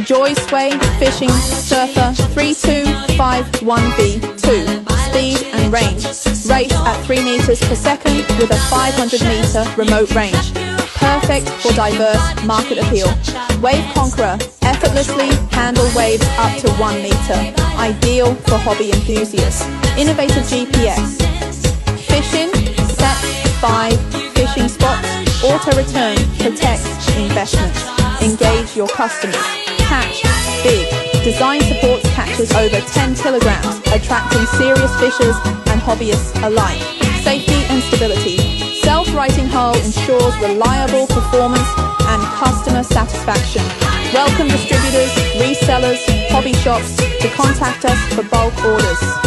Joysway Fishing Surfer 3251V2. Speed and range. Race at 3 meters per second with a 500-meter remote range. Perfect for diverse market appeal. Wave Conqueror. Effortlessly handle waves up to 1 meter. Ideal for hobby enthusiasts. Innovative GPS. Fishing, set 5 fishing spots. Auto return protects investments. Engage your customers. Catch big. Design supports catches over 10 kilograms, attracting serious fishers and hobbyists alike. Safety and stability. Self-righting hull ensures reliable performance and customer satisfaction. Welcome distributors, resellers, hobby shops to contact us for bulk orders.